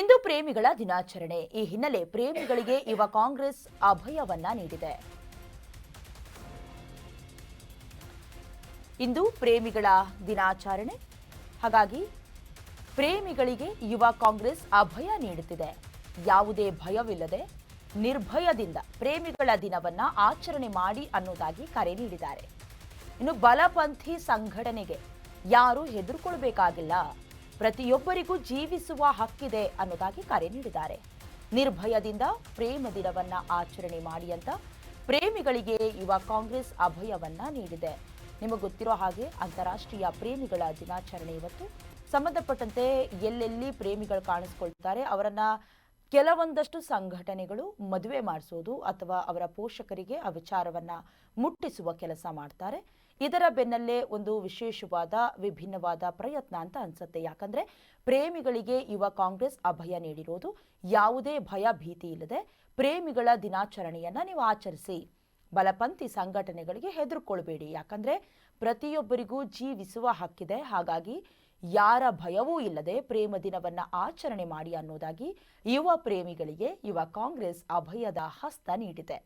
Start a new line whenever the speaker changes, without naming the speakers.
ಇಂದು ಪ್ರೇಮಿಗಳ ದಿನಾಚರಣೆ. ಈ ಹಿನ್ನೆಲೆ ಪ್ರೇಮಿಗಳಿಗೆ ಯುವ ಕಾಂಗ್ರೆಸ್ ಅಭಯವನ್ನ ನೀಡಿದೆ. ಇಂದು ಪ್ರೇಮಿಗಳ ದಿನಾಚರಣೆ, ಹಾಗಾಗಿ ಪ್ರೇಮಿಗಳಿಗೆ ಯುವ ಕಾಂಗ್ರೆಸ್ ಅಭಯ ನೀಡುತ್ತಿದೆ. ಯಾವುದೇ ಭಯವಿಲ್ಲದೆ ನಿರ್ಭಯದಿಂದ ಪ್ರೇಮಿಗಳ ದಿನವನ್ನ ಆಚರಣೆ ಮಾಡಿ ಅನ್ನೋದಾಗಿ ಕರೆ ನೀಡಿದ್ದಾರೆ. ಇನ್ನು ಬಲಪಂಥಿ ಸಂಘಟನೆಗೆ ಯಾರು ಹೆದರ್ಕೊಳ್ಬೇಕಾಗಿಲ್ಲ, ಪ್ರತಿಯೊಬ್ಬರಿಗೂ ಜೀವಿಸುವ ಹಕ್ಕಿದೆ ಅನ್ನೋದಾಗಿ ಕರೆ ನೀಡಿದ್ದಾರೆ. ನಿರ್ಭಯದಿಂದ ಪ್ರೇಮ ದಿನವನ್ನ ಆಚರಣೆ ಮಾಡಿ ಅಂತ ಪ್ರೇಮಿಗಳಿಗೆ ಯುವ ಕಾಂಗ್ರೆಸ್ ಅಭಯವನ್ನ ನೀಡಿದೆ. ನಿಮಗೆ ಗೊತ್ತಿರೋ ಹಾಗೆ ಅಂತಾರಾಷ್ಟ್ರೀಯ ಪ್ರೇಮಿಗಳ ದಿನಾಚರಣೆ ಇವತ್ತು. ಸಂಬಂಧಪಟ್ಟಂತೆ ಎಲ್ಲೆಲ್ಲಿ ಪ್ರೇಮಿಗಳು ಕಾಣಿಸ್ಕೊಳ್ತಾರೆ ಅವರನ್ನ ಕೆಲವೊಂದಷ್ಟು ಸಂಘಟನೆಗಳು ಮದುವೆ ಮಾಡಿಸೋದು ಅಥವಾ ಅವರ ಪೋಷಕರಿಗೆ ಆ ವಿಚಾರವನ್ನ ಮುಟ್ಟಿಸುವ ಕೆಲಸ ಮಾಡ್ತಾರೆ. ಇದರ ಬೆನ್ನಲ್ಲೇ ಒಂದು ವಿಶೇಷವಾದ ವಿಭಿನ್ನವಾದ ಪ್ರಯತ್ನ ಅಂತ ಅನ್ಸುತ್ತೆ. ಯಾಕಂದ್ರೆ ಪ್ರೇಮಿಗಳಿಗೆ ಯುವ ಕಾಂಗ್ರೆಸ್ ಅಭಯ ನೀಡಿರೋದು, ಯಾವುದೇ ಭಯ ಭೀತಿ ಇಲ್ಲದೆ ಪ್ರೇಮಿಗಳ ದಿನಾಚರಣೆಯನ್ನ ನೀವು ಆಚರಿಸಿ. ಬಲಪಂಥಿ ಸಂಘಟನೆಗಳಿಗೆ ಹೆದರ್ಕೊಳ್ಬೇಡಿ, ಯಾಕಂದ್ರೆ ಪ್ರತಿಯೊಬ್ಬರಿಗೂ ಜೀವಿಸುವ ಹಕ್ಕಿದೆ. ಹಾಗಾಗಿ ಯಾರ ಭಯವೂ ಇಲ್ಲದೆ ಪ್ರೇಮ ದಿನವನ್ನ ಆಚರಣೆ ಮಾಡಿ ಅನ್ನೋದಾಗಿ ಯುವ ಪ್ರೇಮಿಗಳಿಗೆ ಯುವ ಕಾಂಗ್ರೆಸ್ ಅಭಯದ ಹಸ್ತ ನೀಡಿದೆ.